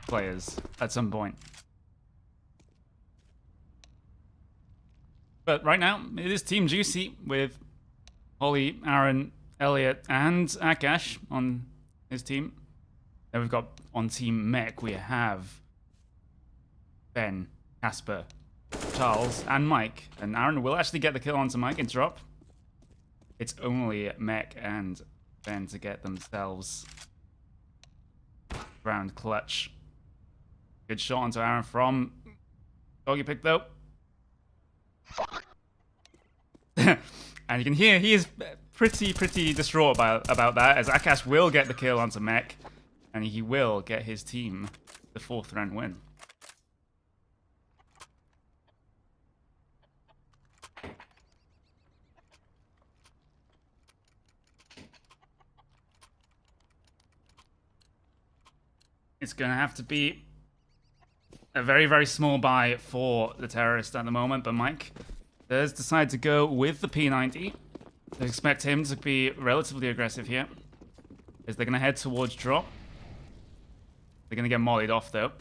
players at some point. But right now, it is Team Juicy with Holly, Aaron, Elliot, and Akash on his team. Then we've got on Team Mech, we have Ben, Casper, Charles, and Mike. And Aaron will actually get the kill onto Mike and drop. It's only Mech and Ben to get themselves round clutch. Good shot onto Aaron from Doggy Pick, though. And you can hear he is pretty distraught about that, as Akash will get the kill onto Mech, and he will get his team the 4th round win. It's going to have to be a very small buy for the terrorist at the moment, but Mike does decide to go with the P90. They expect him to be relatively aggressive here, as they're going to head towards drop. They're going to get mollied off, though.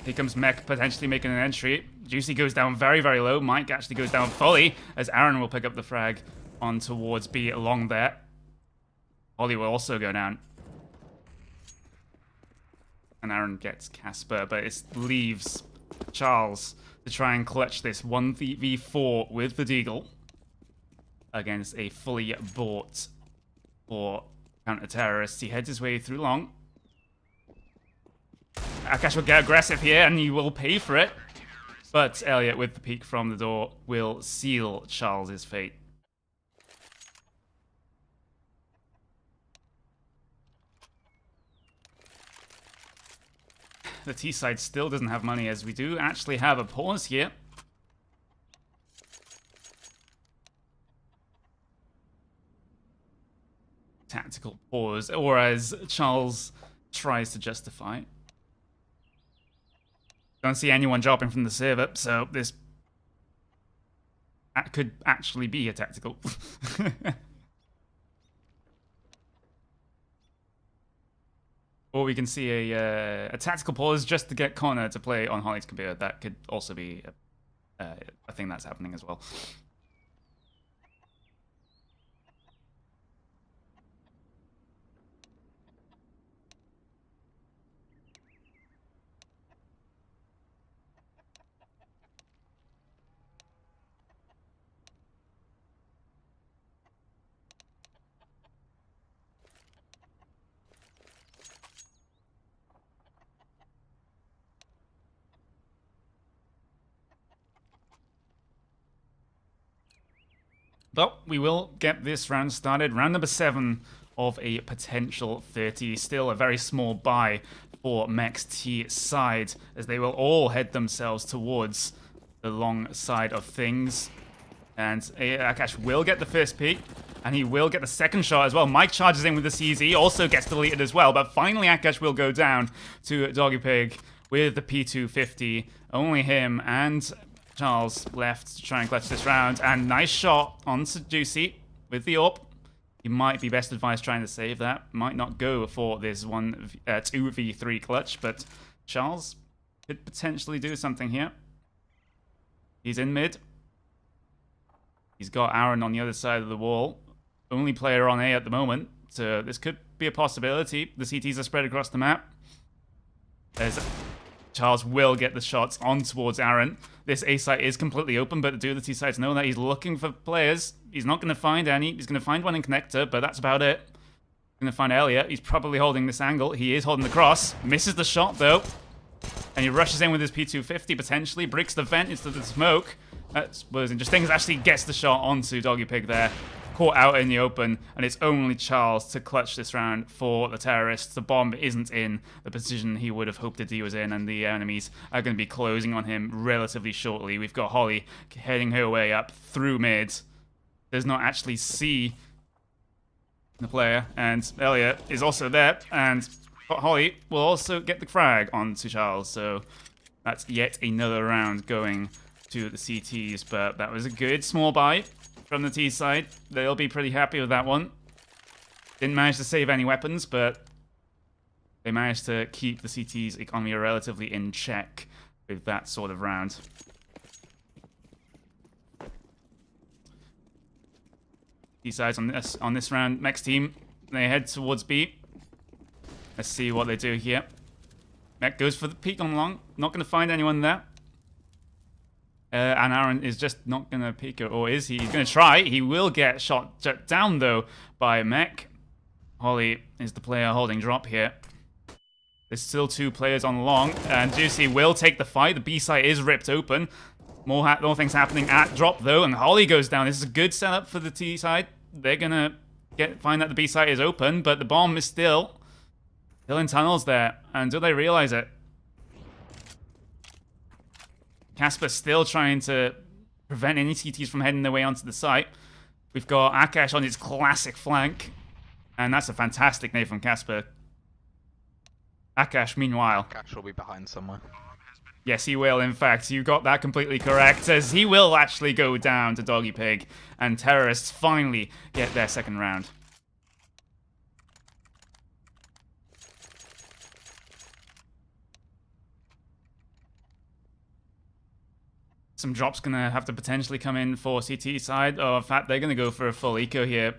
Here comes Mech potentially making an entry. Juicy goes down very low. Mike actually goes down fully, as Aaron will pick up the frag on towards B along there. Holly will also go down. And Aaron gets Casper, but it leaves Charles to try and clutch this 1v4 with the Deagle against a fully bought for counter-terrorists. He heads his way through long. Akash will get aggressive here, and he will pay for it. But Elliot, with the peek from the door, will seal Charles's fate. The T side still doesn't have money, as we do actually have a pause here. Tactical pause, or as Charles tries to justify. Don't see anyone dropping from the server, so this could actually be a tactical. Or we can see a tactical pause just to get Connor to play on Holly's computer. That could also be a thing that's happening as well. But we will get this round started. Round number 7 of a potential 30. Still a very small buy for Mech's T side, as they will all head themselves towards the long side of things. And Akash will get the first peek, and he will get the second shot as well. Mike charges in with the CZ, also gets deleted as well. But finally Akash will go down to Doggy Pig with the P250. Only him and Charles left to try and clutch this round, and nice shot onto Juicy with the AWP. He might be best advised trying to save that. Might not go for this 2v3 clutch, but Charles could potentially do something here. He's in mid. He's got Aaron on the other side of the wall. Only player on A at the moment, so this could be a possibility. The CTs are spread across the map. There's Charles will get the shots on towards Aaron. This A site is completely open, but the other T sites know that he's looking for players. He's not going to find any. He's going to find one in connector, but that's about it. He's going to find Elliot. He's probably holding this angle. He is holding the cross. Misses the shot, though. And he rushes in with his P250, potentially. Breaks the vent into the smoke. That was interesting. He actually gets the shot onto Doggy Pig there. Caught out in the open, and it's only Charles to clutch this round for the terrorists. The bomb isn't in the position he would have hoped that he was in, and the enemies are going to be closing on him relatively shortly. We've got Holly heading her way up through mid. Does not actually see the player, and Elliot is also there, and Holly will also get the frag onto Charles, so that's yet another round going to the CTs, but that was a good small buy from the T side. They'll be pretty happy with that one. Didn't manage to save any weapons, but They managed to keep the CT's economy relatively in check with that sort of round. D-sides on this round. Mech's team, they head towards B. Let's see what they do here. Mech goes for the peek on long. Not going to find anyone there. And Aaron is just not going to peek, or is he? He's going to try. He will get shot down, though, by Mech. Holly is the player holding drop here. There's still 2 players on long, and Juicy will take the fight. The B site is ripped open. More things happening at drop, though, and Holly goes down. This is a good setup for the T side. They're going to find that the B site is open, but the bomb is still in tunnels there. And do they realize it? Casper still trying to prevent any CTs from heading their way onto the site. We've got Akash on his classic flank, and that's a fantastic nade from Casper. Akash, meanwhile. Akash will be behind somewhere. Yes, he will, in fact. You got that completely correct, as he will actually go down to Doggy Pig, and Terrorists finally get their second round. Some drops going to have to potentially come in for CT side. Oh, in fact, they're going to go for a full eco here.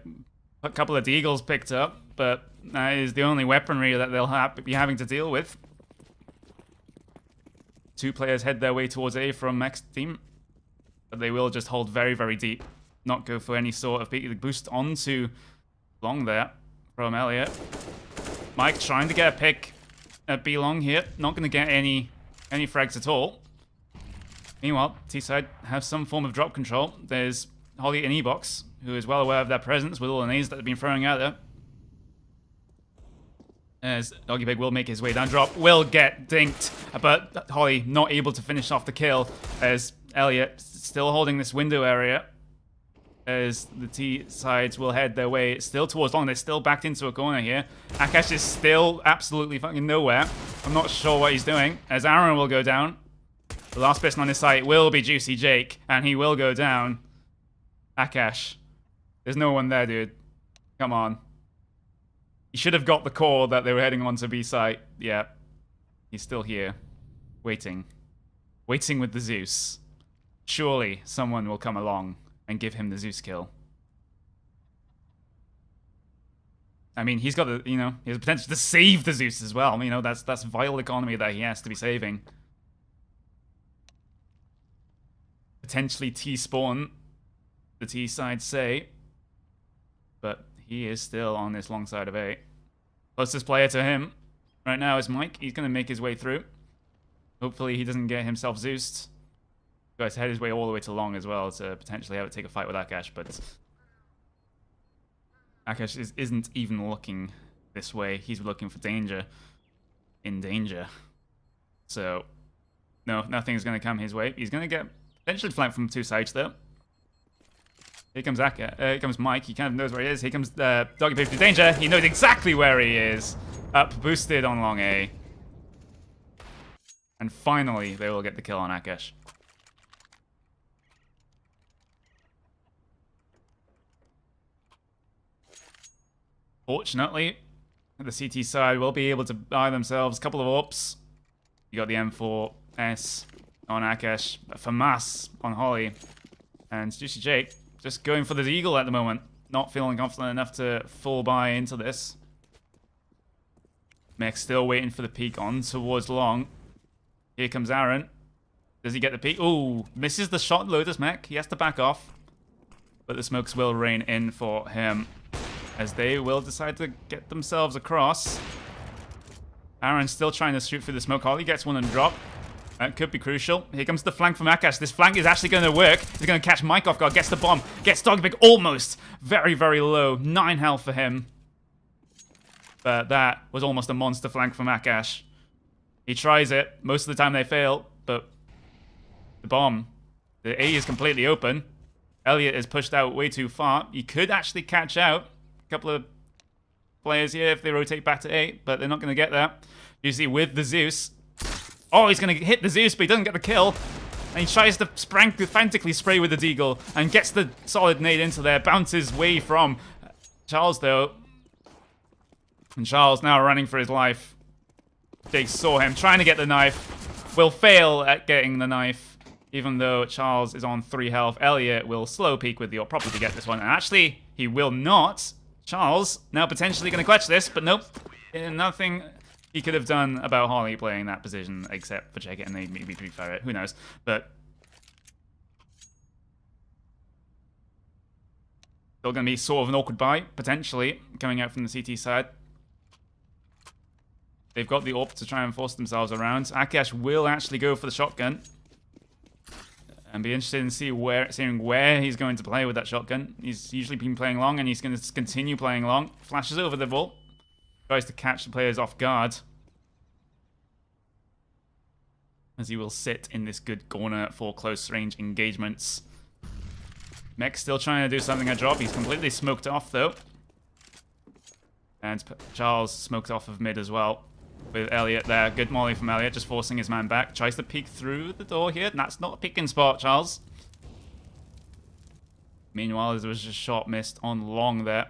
A couple of Deagles picked up, but that is the only weaponry that they'll be having to deal with. 2 players head their way towards A from Mech's team, but they will just hold very, very deep. Not go for any sort of boost onto long there from Elliot. Mike trying to get a pick at B long here. Not going to get any frags at all. Meanwhile, T-side have some form of drop control. There's Holly and E-Box, who is well aware of their presence with all the nades that they've been throwing out there. As Doggy Pig will make his way down drop, will get dinked, but Holly not able to finish off the kill, as Elliot still holding this window area, as the T-sides will head their way still towards long. They're still backed into a corner here. Akash is still absolutely fucking nowhere. I'm not sure what he's doing, as Aaron will go down. The last person on his site will be Juicy Jake, and he will go down. Akash. There's no one there, dude. Come on. He should have got the call that they were heading on to B site. Yeah. He's still here. Waiting. Waiting with the Zeus. Surely someone will come along and give him the Zeus kill. I mean, he's got the, he has the potential to save the Zeus as well. That's vital economy that he has to be saving. Potentially T-spawn, the T-side say. But he is still on this long side of A. Closest player to him right now is Mike. He's going to make his way through. Hopefully he doesn't get himself Zeused. Guys, head his way all the way to long as well to potentially have to take a fight with Akash, but Akash isn't even looking this way. He's looking for danger in danger. So, no, nothing's going to come his way. He's going to get potentially flanked from 2 sides, though. Here comes here comes Mike. He kind of knows where he is. Here comes Doggy Pig to danger. He knows exactly where he is. Up, boosted on long A. And finally, they will get the kill on Akash. Fortunately, the CT side will be able to buy themselves a couple of ups. You got the M4S on Akash, FAMAS on Holly, and Juicy Jake just going for the Eagle at the moment. Not feeling confident enough to full buy into this. Mech still waiting for the peek on towards long. Here comes Aaron. Does he get the peek? Ooh, misses the shot, Lotus Mech. He has to back off. But the smokes will rain in for him, as they will decide to get themselves across. Aaron's still trying to shoot through the smoke. Holly gets one and drop. That could be crucial. Here comes the flank from Akash. This flank is actually going to work. He's going to catch Mike off guard. Gets the bomb. Gets Doggy Pig almost. Very, very low. 9 health for him. But that was almost a monster flank from Akash. He tries it. Most of the time they fail. But the bomb. The A is completely open. Elliot is pushed out way too far. He could actually catch out a couple of players here if they rotate back to A. But they're not going to get that. You see with the Zeus. Oh, he's going to hit the Zeus, but he doesn't get the kill. And he tries to frantically spray with the Deagle and gets the solid nade into there. Bounces way from Charles, though. And Charles now running for his life. Jake saw him trying to get the knife. Will fail at getting the knife, even though Charles is on 3 health. Elliot will slow peek with the AWP probably to get this one. And actually, he will not. Charles now potentially going to clutch this, but nope. Nothing he could have done about Holly playing that position except for check it and they maybe pre-fire it. Who knows? But still going to be sort of an awkward buy, potentially, coming out from the CT side. They've got the AWP to try and force themselves around. Akash will actually go for the shotgun. And be interested in seeing where he's going to play with that shotgun. He's usually been playing long, and he's going to continue playing long. Flashes over the ball. Tries to catch the players off guard. As he will sit in this good corner for close range engagements. Mech still trying to do something at drop. He's completely smoked off, though. And Charles smoked off of mid as well. With Elliot there. Good molly from Elliot, just forcing his man back. Tries to peek through the door here. That's not a peeking spot, Charles. Meanwhile, there was just shot missed on long there.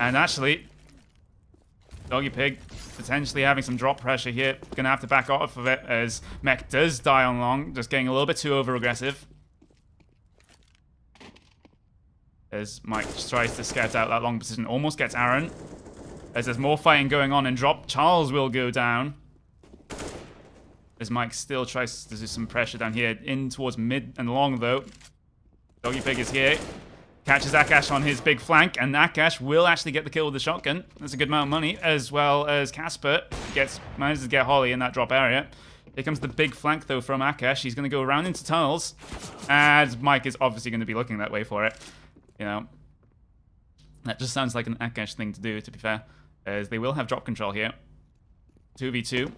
And actually, Doggy Pig potentially having some drop pressure here. Gonna have to back off of it as Mech does die on long. Just getting a little bit too over-aggressive. As Mike just tries to scout out that long position. Almost gets Aaron. As there's more fighting going on in drop, Charles will go down. As Mike still tries to do some pressure down here. In towards mid and long, though. Doggy Pig is here. Catches Akash on his big flank, and Akash will actually get the kill with the shotgun. That's a good amount of money, as well as Casper manages to get Holly in that drop area. Here comes the big flank, though, from Akash. He's going to go around into tunnels, and Mike is obviously going to be looking that way for it. You know, that just sounds like an Akash thing to do, to be fair. As they will have drop control here. 2v2.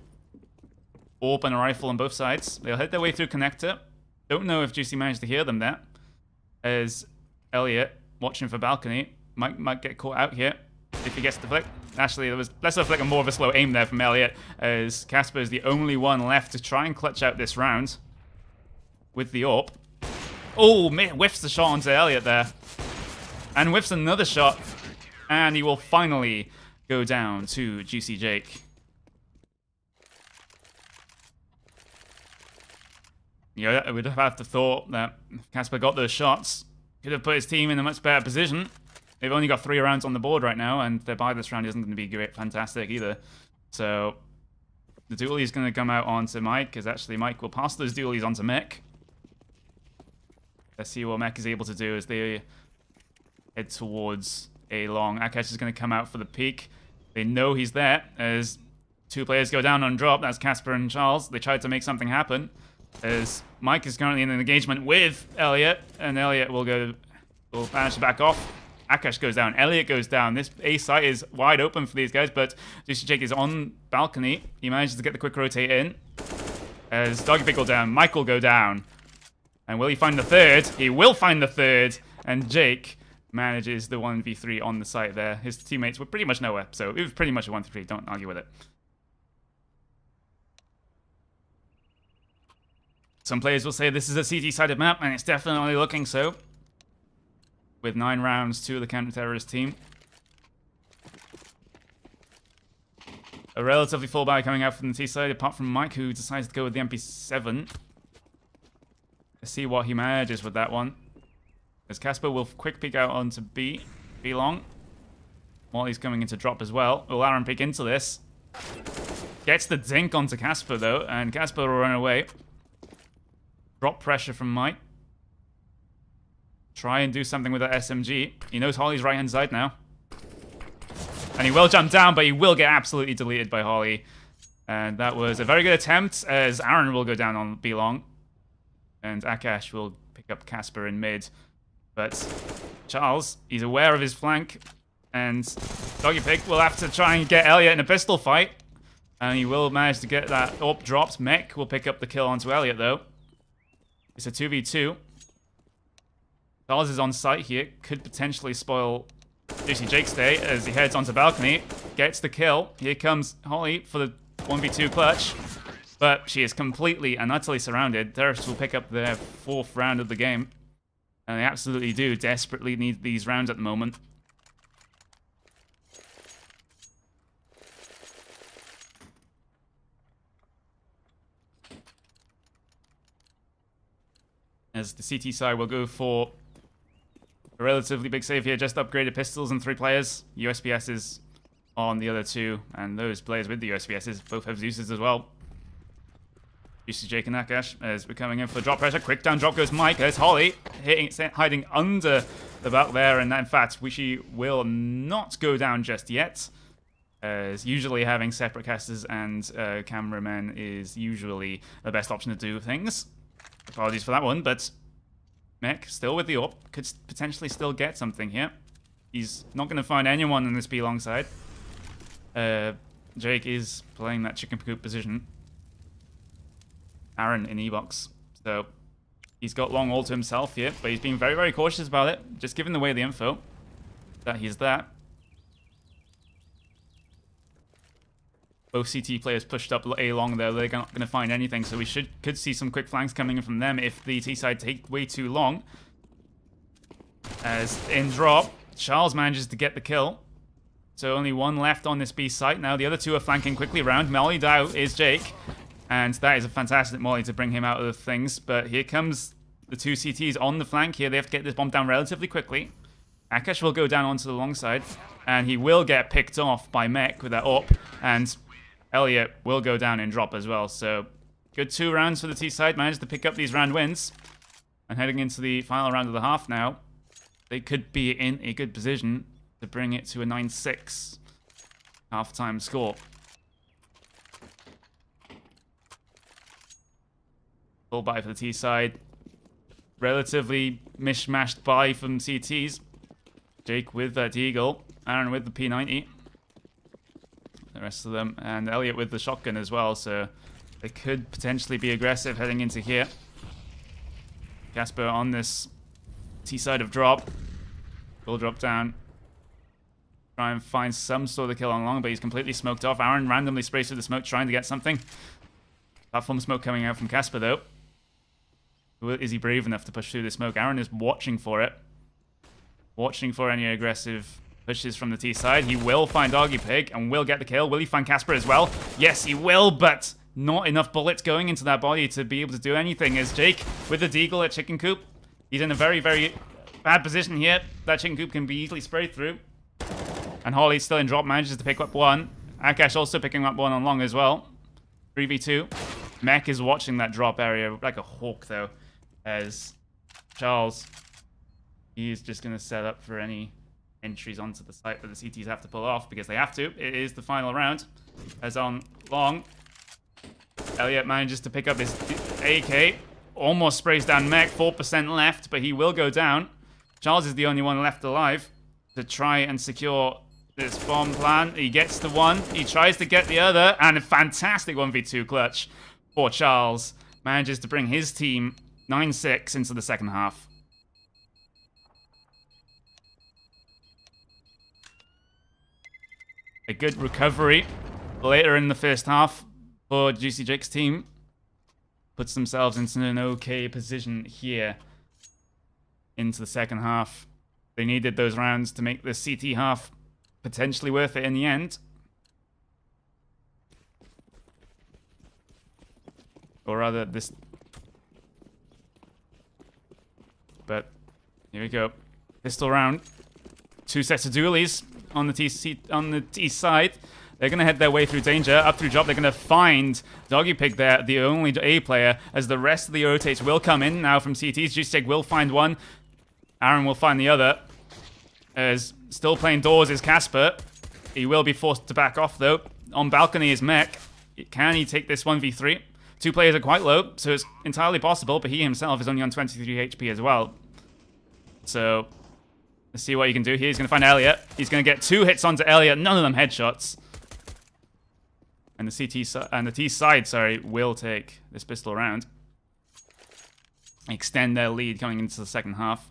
AWP and a rifle on both sides. They'll hit their way through connector. Don't know if Juicy managed to hear them there. As Elliot, watching for balcony, might get caught out here if he gets the flick. Actually, there was less of a flick and more of a slow aim there from Elliot, as Casper is the only one left to try and clutch out this round with the AWP. Oh, whiffs the shot onto Elliot there. And whiffs another shot. And he will finally go down to Juicy Jake. You know, I would have to thought that if Casper got those shots, could have put his team in a much better position. They've only got 3 rounds on the board right now, and their buy this round isn't going to be fantastic either. So the dually is going to come out onto Mike, because actually Mike will pass those dualies onto Mech. Let's see what Mech is able to do as they head towards a long. Akash is going to come out for the peek. They know he's there as 2 players go down on drop. That's Casper and Charles. They tried to make something happen as Mike is currently in an engagement with Elliot, and Elliot will manage to back off. Akash goes down. Elliot goes down. This A site is wide open for these guys, but Juicy Jake is on balcony. He manages to get the quick rotate in as Doggy Pig will down. Mike will go down. And will he find the third? He will find the third. And Jake manages the 1v3 on the site there. His teammates were pretty much nowhere, so it was pretty much a 1v3. Don't argue with it. Some players will say this is a CT-sided map, and it's definitely looking so. With 9 rounds to the counter-terrorist team. A relatively full buy coming out from the T side, apart from Mike, who decides to go with the MP7. Let's see what he manages with that one. As Casper will quick peek out onto B long. Molly's coming into drop as well. Will Aaron peek into this? Gets the dink onto Casper though, and Casper will run away. Drop pressure from Mike. Try and do something with that SMG. He knows Holly's right hand side now. And he will jump down, but he will get absolutely deleted by Holly. And that was a very good attempt, as Aaron will go down on B long. And Akash will pick up Casper in mid. But Charles, he's aware of his flank. And Doggy Pig will have to try and get Elliot in a pistol fight. And he will manage to get that AWP dropped. Mech will pick up the kill onto Elliot, though. It's a 2v2. Charles is on site here. Could potentially spoil Juicy Jake's day as he heads onto balcony. Gets the kill. Here comes Holly for the 1v2 clutch. But she is completely and utterly surrounded. Terrorists will pick up their 4th round of the game. And they absolutely do desperately need these rounds at the moment. as the CT side will go for a relatively big save here. Just upgraded pistols and 3 players. USPSs on the other 2, and those players with the USPSs both have Zeus's as well. Juicy Jake and Nakash as we're coming in for drop pressure. Quick down drop goes Mike. There's Holly hiding under the back there, and in fact, she will not go down just yet. As usually having separate casters and cameramen is usually the best option to do things. Apologies for that one, but Mech still with the AWP. Could potentially still get something here. He's not going to find anyone in this B long side. Jake is playing that chicken coop position. Aaron in E-box. So he's got long all to himself here, but he's being very, very cautious about it. Just giving away the info that he's that. Both CT players pushed up A long there. They're not going to find anything, so we could see some quick flanks coming in from them if the T side take way too long. As in drop, Charles manages to get the kill. So only one left on this B site now. The other 2 are flanking quickly around. Molly out is Jake. And that is a fantastic molly to bring him out of things. But here comes the 2 CTs on the flank here. They have to get this bomb down relatively quickly. Akash will go down onto the long side. And he will get picked off by Mech with that AWP. And Elliot will go down in drop as well. So good 2 rounds for the T side. Managed to pick up these round wins. And heading into the final round of the half now, they could be in a good position to bring it to a 9-6 halftime score. Full buy for the T side. Relatively mishmashed buy from CTs. Jake with that Deagle. Aaron with the P90. The rest of them. And Elliot with the shotgun as well. So they could potentially be aggressive heading into here. Casper on this T side of drop. Will drop down. Try and find some sort of kill on long, but he's completely smoked off. Aaron randomly sprays through the smoke trying to get something. Platform smoke coming out from Casper though. Is he brave enough to push through the smoke? Aaron is watching for it. Watching for any aggressive pushes from the T side. He will find Doggy Pig and will get the kill. Will he find Casper as well? Yes, he will, but not enough bullets going into that body to be able to do anything. As Jake with the Deagle at Chicken Coop. He's in a very, very bad position here. That Chicken Coop can be easily sprayed through. And Holly still in drop, manages to pick up 1. Akash also picking up 1 on long as well. 3v2. Mech is watching that drop area like a hawk though. As Charles, he's just going to set up for any entries onto the site that the CTs have to pull off because they have to. It is the final round. As on long, Elliot manages to pick up his AK. Almost sprays down Mech. 4% left, but he will go down. Charles is the only one left alive to try and secure this bomb plan. He gets the 1. He tries to get the other. And a fantastic 1v2 clutch for Charles. Manages to bring his team 9-6 into the second half. A good recovery later in the first half for Juicy Jake's team. Puts themselves into an okay position here into the second half. They needed those rounds to make the CT half potentially worth it in the end. Or rather, this... But here we go. Pistol round. 2 sets of dualies on the T side. They're going to head their way through danger, up through drop. They're going to find Doggy Pig there, the only A player, as the rest of the rotates will come in now from CTs. Juicy will find 1. Aaron will find the other. As still playing doors is Casper. He will be forced to back off though. On balcony is Mech. Can he take this 1v3? 2 players are quite low, so it's entirely possible, but he himself is only on 23 HP as well. So, let's see what he can do here. He's going to find Elliot. He's going to get 2 hits onto Elliot, none of them headshots. And the T side, sorry, will take this pistol round. Extend their lead coming into the second half.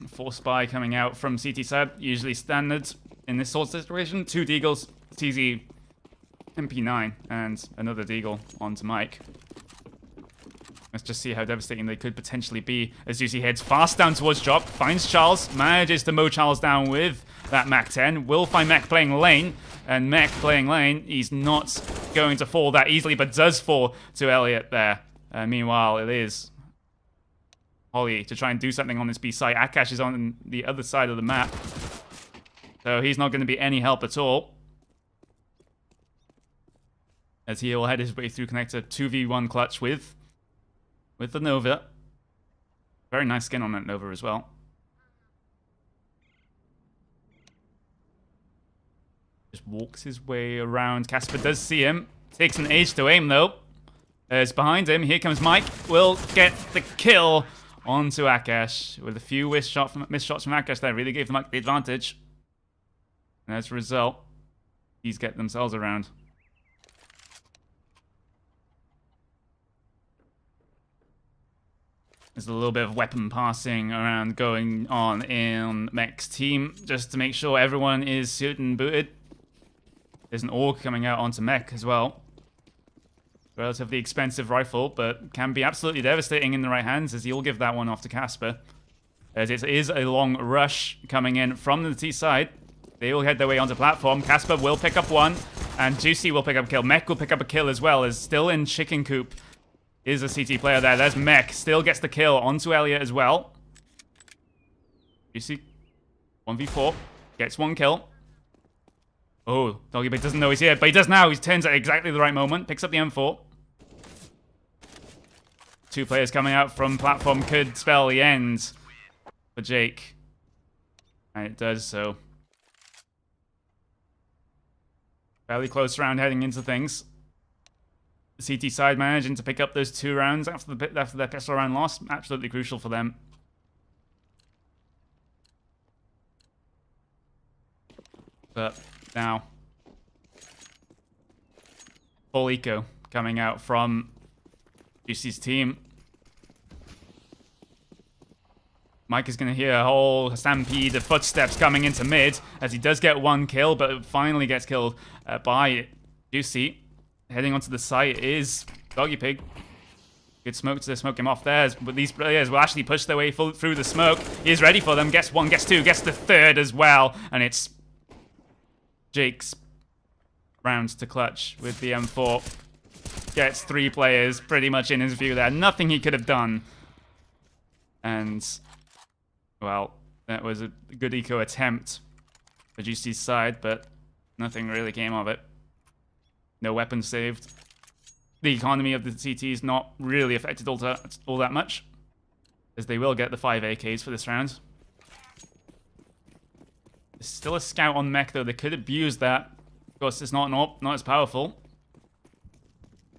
Force spy coming out from CT side, usually standard in this sort of situation. 2 Deagles, TZ, MP9, and another Deagle onto Mike. Let's just see how devastating they could potentially be as Juicy heads fast down towards drop, finds Charles, manages to mow Charles down with that Mac 10. Will find Mech playing lane, and Mech playing lane, he's not going to fall that easily, but does fall to Elliot there. Meanwhile, it is Holly to try and do something on this B site. Akash is on the other side of the map, so he's not going to be any help at all. As he will head his way through connector 2v1 clutch with the Nova. Very nice skin on that Nova as well. Just walks his way around. Casper does see him. Takes an age to aim though. As behind him, here comes Mike. Will get the kill onto Akash. With a few missed shots from Akash there. Really gave Mike the advantage. And as a result, these get themselves around. There's a little bit of weapon passing around going on in Mech's team, just to make sure everyone is suited and booted. There's an AUG coming out onto Mech as well. Relatively expensive rifle, but can be absolutely devastating in the right hands, as he'll give that one off to Casper. As it is a long rush coming in from the T side. They all head their way onto platform. Casper will pick up one, and Juicy will pick up a kill. Mech will pick up a kill as well, as still in chicken coop is a CT player there. There's Mech. Still gets the kill onto Elliot as well. Juicy, 1v4. Gets one kill. Oh, Doggy Bait doesn't know he's here, but he does now. He turns at exactly the right moment. Picks up the M4. Two players coming out from platform could spell the end for Jake. And it does so. Fairly close round heading into things. The CT side managing to pick up those 2 rounds after their pistol round loss. Absolutely crucial for them. But now, full eco coming out from Juicy's team. Mike is going to hear a whole stampede of footsteps coming into mid, as he does get one kill, but finally gets killed by Juicy. Heading onto the site is Doggy Pig. Good smoke to smoke him off there, but these players will actually push their way through the smoke. He is ready for them. Gets one, gets two, gets the third as well, and it's Jake's round to clutch with the M4. Gets 3 players pretty much in his view there. Nothing he could have done. And, well, that was a good eco attempt for Juicy's side, but nothing really came of it. No weapons saved. The economy of the CT is not really affected all that much, as they will get the 5 AKs for this round. There's still a scout on Mech, though. They could abuse that. Of course, it's not as powerful.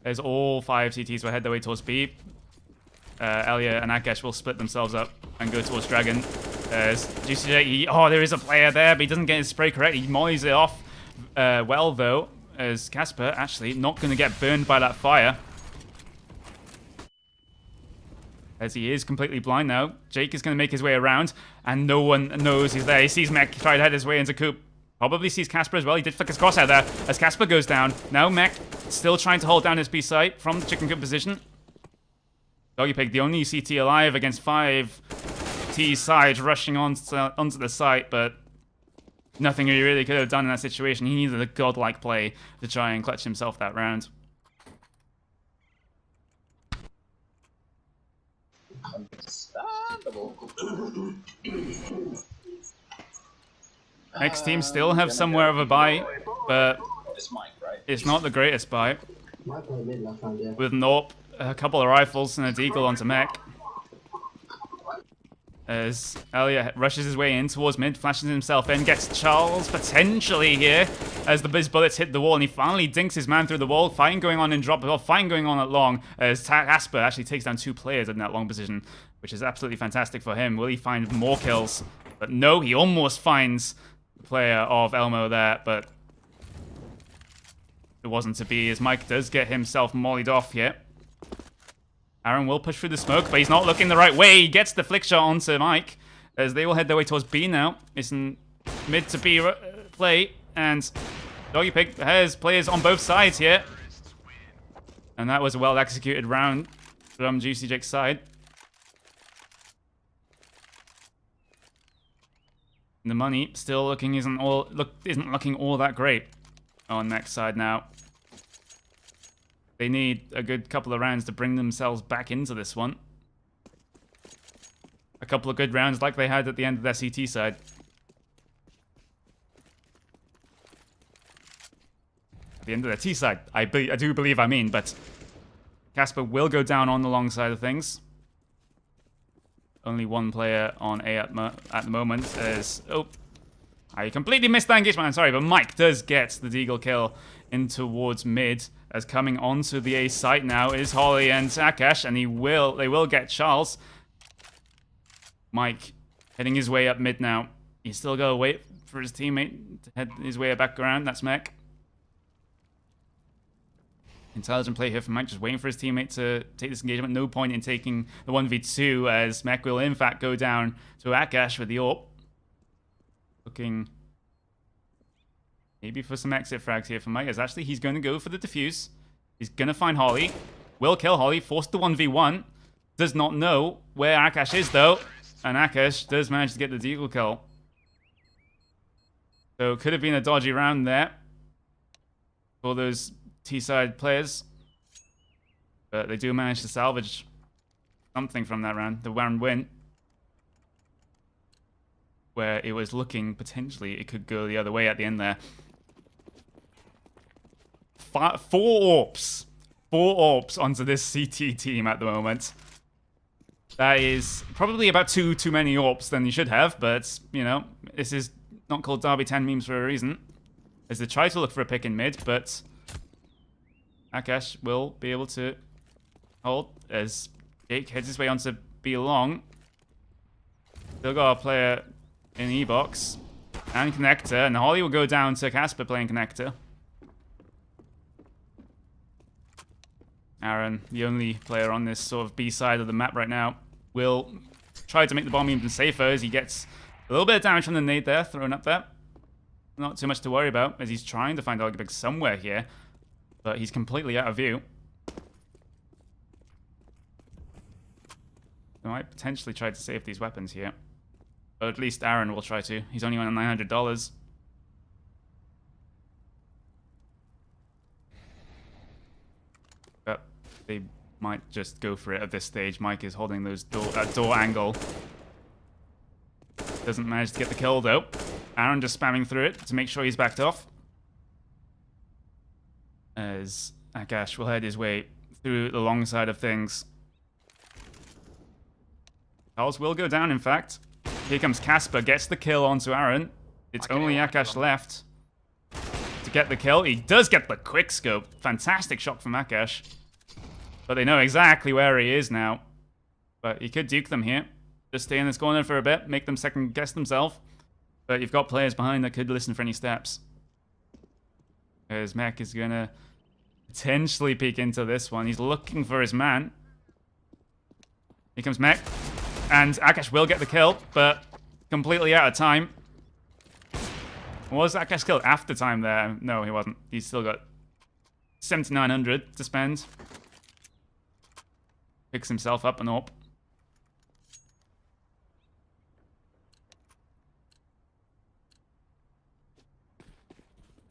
As all 5 CTs will head their way towards B. Elliot and Akash will split themselves up and go towards Dragon. As Juicy J, oh, there is a player there, but he doesn't get his spray correct. He mollies it off well, though. As Casper actually not going to get burned by that fire. As he is completely blind now. Jake is going to make his way around, and no one knows he's there. He sees Mech try to head his way into Coop. Probably sees Casper as well. He did flick his crosshair there as Casper goes down. Now Mech still trying to hold down his B site from the chicken coop position. Doggy Pig, the only CT alive against 5 T sides rushing onto the site, but nothing he really could have done in that situation. He needed a godlike play to try and clutch himself that round. Next team still have somewhere of a buy, but it's not the greatest buy. With Norp, a couple of rifles and a deagle onto Mech. As Elliot rushes his way in towards mid, flashes himself in, gets Charles potentially here as his bullets hit the wall, and he finally dinks his man through the wall. Fighting going on in drop, well, fighting going on at long, as Asper actually takes down 2 players in that long position, which is absolutely fantastic for him. Will he find more kills? But no, he almost finds the player of Elmo there, but it wasn't to be, as Mike does get himself mollied off here. Aaron will push through the smoke, but he's not looking the right way. He gets the flick shot onto Mike, as they will head their way towards B now. It's in mid to B play, and Doggy Pig has players on both sides here. And that was a well-executed round from Juicy Jake's side. The money still isn't looking all that great on next side now. They need a good couple of rounds to bring themselves back into this one. A couple of good rounds like they had at the end of their CT side. At the end of their T side, I do believe I mean, but Casper will go down on the long side of things. Only one player on A at the moment as... Oh, I completely missed that engagement, I'm sorry, but Mike does get the deagle kill in towards mid, as coming onto the A site now is Holly and Akash, and they will get Charles. Mike heading his way up mid now. He's still got to wait for his teammate to head his way back around. That's Mech. Intelligent play here from Mike, just waiting for his teammate to take this engagement. No point in taking the 1v2, as Mech will in fact go down to Akash with the AWP. Looking maybe for some exit frags here from Mike, as actually he's going to go for the defuse. He's going to find Holly. Will kill Holly, forced the 1v1. Does not know where Akash is though. And Akash does manage to get the deagle kill. So it could have been a dodgy round there for those T-side players. But they do manage to salvage something from that round. The round win. Where it was looking potentially it could go the other way at the end there. 4 AWPs. 4 AWPs onto this CT team at the moment. That is probably about too many AWPs than you should have, but, you know, this is not called Derby 10 memes for a reason. As they try to look for a pick in mid, but Akash will be able to hold as Jake heads his way onto B long. Still got a player in E-box and connector, and Holly will go down to Casper playing connector. Aaron, the only player on this sort of B side of the map right now, will try to make the bomb even safer as he gets a little bit of damage from the nade there, thrown up there. Not too much to worry about as he's trying to find Doggy somewhere here, but he's completely out of view. I might potentially try to save these weapons here. Or at least Aaron will try to. He's only on $900. But they might just go for it at this stage. Mike is holding those door angle. Doesn't manage to get the kill though. Aaron just spamming through it to make sure he's backed off. As Akash will head his way through the long side of things. Charles will go down, in fact. Here comes Casper, gets the kill onto Aaron. It's only Akash left to get the kill. He does get the quick scope. Fantastic shot from Akash. But they know exactly where he is now. But he could duke them here. Just stay in this corner for a bit, make them second guess themselves. But you've got players behind that could listen for any steps. As Mech is going to potentially peek into this one. He's looking for his man. Here comes Mech. And Akash will get the kill, but completely out of time. Was Akash killed after time there? No, he wasn't. He's still got 7,900 to spend. Picks himself up and up.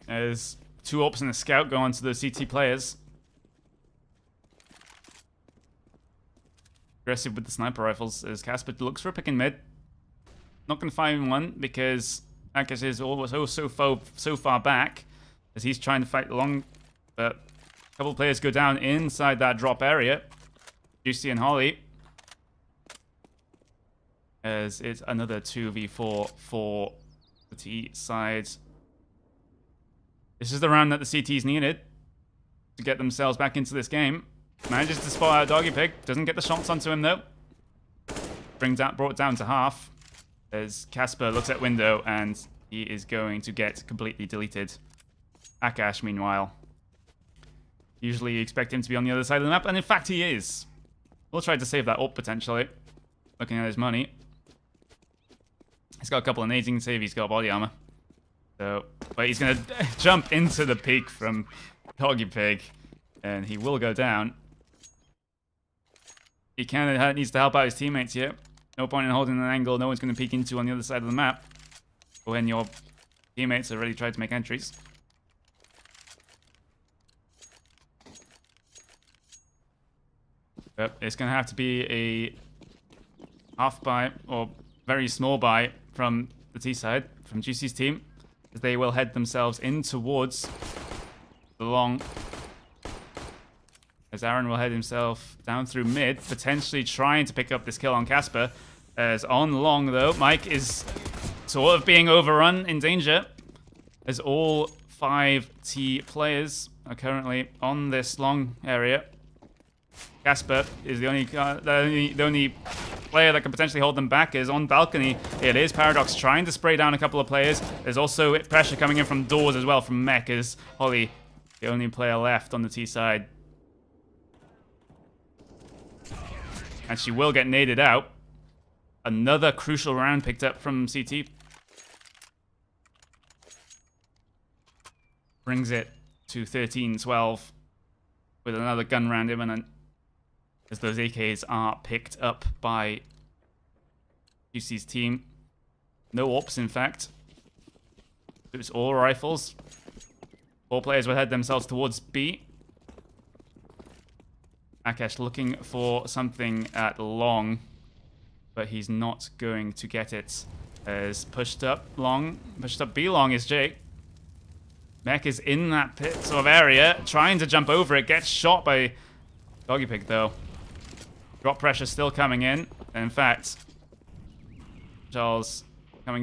As 2 AWPs and a scout go on to the CT players. Aggressive with the sniper rifles as Casper looks for a pick in mid. Not going to find one because Akash is always so far back as he's trying to fight along. But a couple of players go down inside that drop area. Juicy and Holly. As it's another 2v4 for the T side. This is the round that the CTs needed to get themselves back into this game. Manages to spot out Doggy Pig. Doesn't get the shots onto him though. Brought it down to half. As Casper looks at window and he is going to get completely deleted. Akash, meanwhile. Usually you expect him to be on the other side of the map, and in fact he is. We'll try to save that up potentially. Looking at his money. He's got a couple of nades he can save. He's got body armor. So, but he's going to jump into the peak from Doggy Pig. And he will go down. He kind of needs to help out his teammates here. No point in holding an angle no one's going to peek into on the other side of the map. when your teammates have already tried to make entries. But it's going to have to be a half buy or very small buy from the T side, from Juicy's team, as they will head themselves in towards the long. As Aaron will head himself down through mid, potentially trying to pick up this kill on Casper. As on long, though, Mike is sort of being overrun, in danger, as all 5 T players are currently on this long area. Casper is the only player that can potentially hold them back. Is on balcony. It is Paradox trying to spray down a couple of players. There's also pressure coming in from doors as well from Mech, as Holly, the only player left on the T side. And she will get naded out. Another crucial round picked up from CT. Brings it to 13-12 with another gun round imminent, as those AKs are picked up by UC's team. No AWPs, in fact. It's all rifles. 4 players will head themselves towards B. Akash looking for something at long, but he's not going to get it. As pushed up B long is Jake. Mech is in that pit sort of area, trying to jump over it, gets shot by Doggy Pig though. Drop pressure still coming in. And in fact, Charles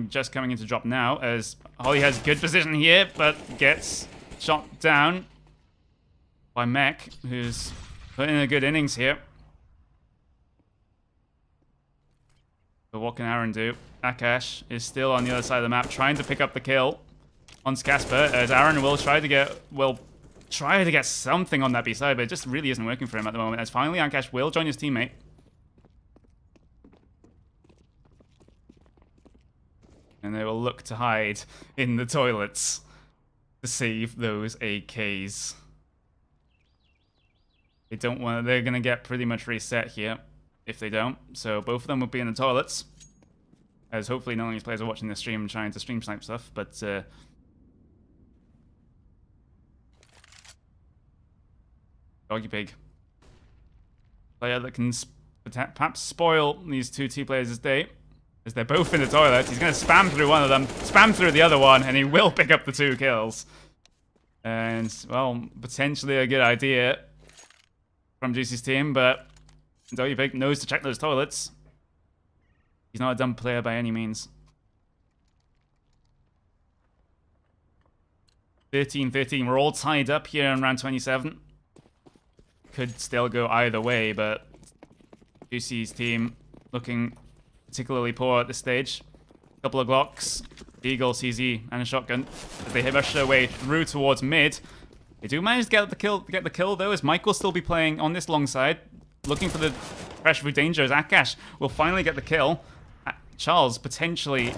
just coming into drop now, as Holly has good position here, but gets shot down by Mech, who's put in a good innings here. But what can Aaron do? Akash is still on the other side of the map, trying to pick up the kill on Casper, as Aaron will try to get something on that B side, but it just really isn't working for him at the moment. As finally Akash will join his teammate. And they will look to hide in the toilets to save those AKs. They don't want. They're gonna get pretty much reset here if they don't. So both of them will be in the toilets, as hopefully none of these players are watching the stream and trying to stream snipe stuff. But Doggy Pig, player that can perhaps spoil these 2 T players' day, as they're both in the toilet. He's gonna spam through one of them, spam through the other one, and he will pick up the 2 kills. And well, potentially a good idea from Juicy's team, but Doggy Pig knows to check those toilets. He's not a dumb player by any means. 13-13. We're all tied up here in round 27. Could still go either way, but Juicy's team looking particularly poor at this stage. A couple of Glocks, Eagle, CZ, and a shotgun as they rush their way through towards mid. They do manage to get the kill though, as Mike will still be playing on this long side, looking for the pressure through danger, as Akash will finally get the kill. Charles potentially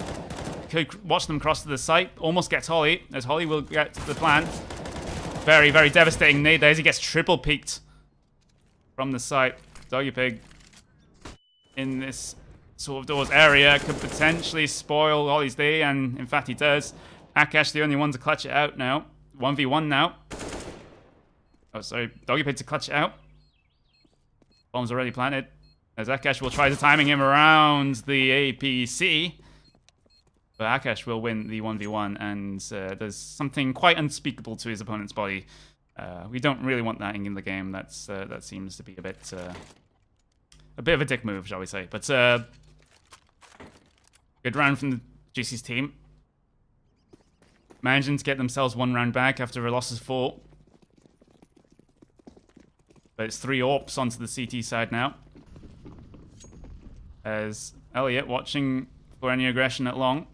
could watch them cross to the site, almost gets Holly, as Holly will get to the plant. Very, very devastating nade there as he gets triple peeked from the site. Doggy Pig in this sort of doors area could potentially spoil Holly's day, and in fact he does. Akash the only one to clutch it out now. 1v1 now. Oh, sorry. Doggy Pig to clutch it out. Bomb's already planted. As Akash will try to timing him around the APC. But Akash will win the 1v1, and there's something quite unspeakable to his opponent's body. We don't really want that in the game. That seems to be a bit of a dick move, shall we say. But good round from the GC's team. Managing to get themselves 1 round back after a loss of 4. But it's 3 AWPs onto the CT side now. As Elliot watching for any aggression at long.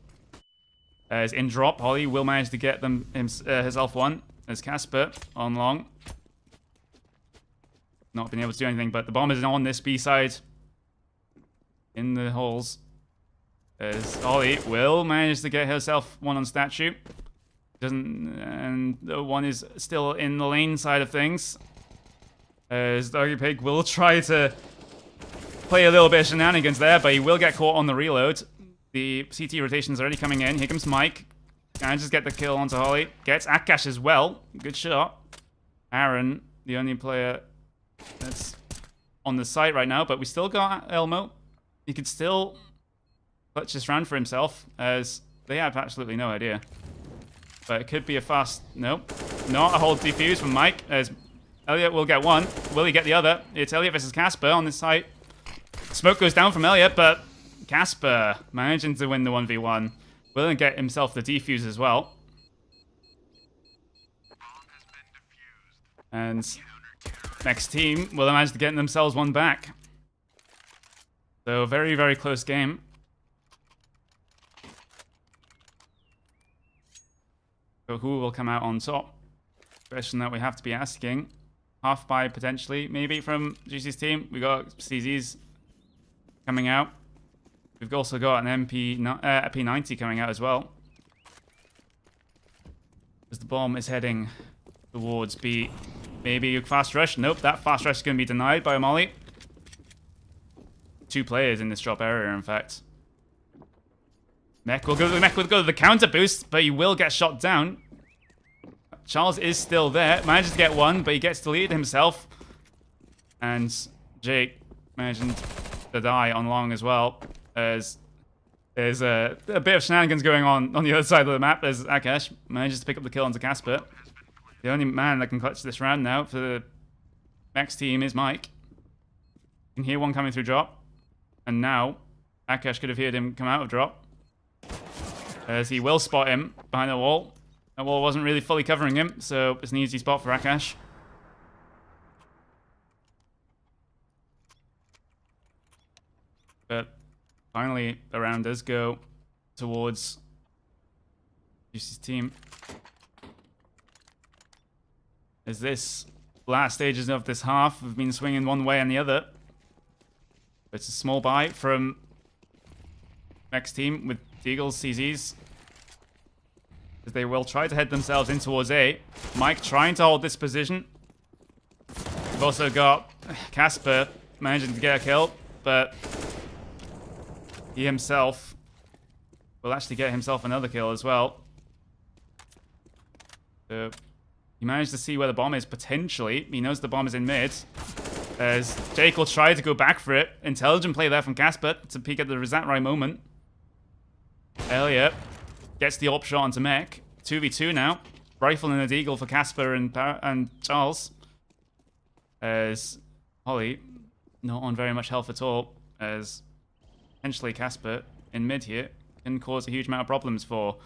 As in drop, Holly will manage to get herself 1. As Casper on long. Not been able to do anything, but the bomb is on this B side. In the holes. As Holly will manage to get herself 1 on statue. And the 1 is still in the lane side of things. As Doggy Pig will try to play a little bit of shenanigans there, but he will get caught on the reload. The CT rotation's already coming in. Here comes Mike. Manages to get the kill onto Holly. Gets Akash as well. Good shot. Aaron, the only player that's on the site right now, but we still got Elmo. He could still clutch this round for himself, as they have absolutely no idea. But it could be a fast... Nope. Not a whole defuse from Mike, as Elliot will get one. Will he get the other? It's Elliot versus Casper on this site. Smoke goes down from Elliot, but Casper managing to win the 1v1. Will get himself the defuse as well. And next team will manage to get themselves one back. So very, very close game. So who will come out on top? Question that we have to be asking. Half buy potentially, maybe from GC's team. We got CZ's coming out. We've also got an P90 coming out as well. As the bomb is heading towards B. Maybe a fast rush. Nope, that fast rush is going to be denied by a molly. 2 players in this drop area, in fact. Mech will go to the counter boost, but he will get shot down. Charles is still there. Manages to get one, but he gets deleted himself. And Jake managing to die on long as well. As there's a bit of shenanigans going on the other side of the map. As Akash manages to pick up the kill onto Casper. The only man that can clutch this round now for the next team is Mike. You can hear one coming through drop. And now, Akash could have heard him come out of drop. As he will spot him behind the wall. That wall wasn't really fully covering him, so it's an easy spot for Akash. But finally, the round does go towards Juicy's team. As this last stages of this half have been swinging one way and the other. It's a small buy from next team with Deagles, CZs. As they will try to head themselves in towards A. Mike trying to hold this position. We've also got Casper managing to get a kill, but he himself will actually get himself another kill as well. So he managed to see where the bomb is, potentially. He knows the bomb is in mid. As Jake will try to go back for it. Intelligent play there from Casper to peek at the exact right moment. Elliot gets the op shot onto Mech. 2v2 now. Rifle and a deagle for Casper and Charles. As Holly not on very much health at all. As potentially Casper in mid here can cause a huge amount of problems for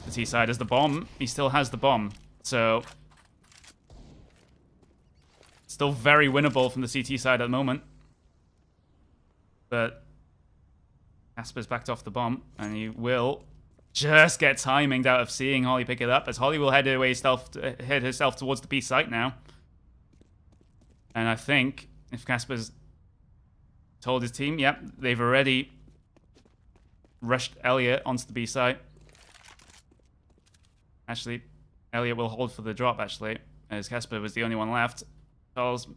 the T side. As the bomb, he still has the bomb. So still very winnable from the CT side at the moment. But Casper's backed off the bomb, and he will just get timinged out of seeing Holly pick it up, as Holly will head herself towards the B site now. And I think if Casper's told his team, yep, they've already rushed Elliot onto the B site. Actually, Elliot will hold for the drop, actually, as Casper was the only one left. Charles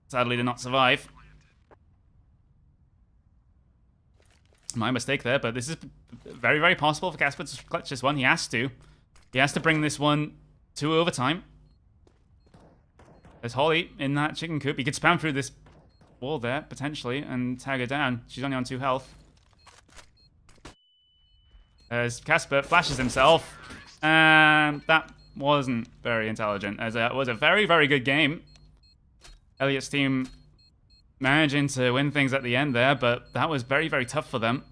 sadly did not survive. My mistake there, but this is very, very possible for Casper to clutch this one. He has to. He has to bring this one to overtime. There's Holly in that chicken coop. He could spam through this wall there, potentially, and tag her down. She's only on 2 health. As Casper flashes himself. And that wasn't very intelligent, as it was a very, very good game. Elliot's team managing to win things at the end there, but that was very, very tough for them.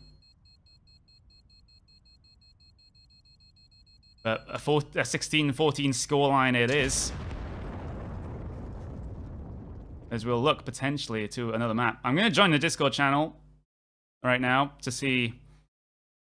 But a 16-14 scoreline it is. As we'll look potentially to another map. I'm going to join the Discord channel right now to see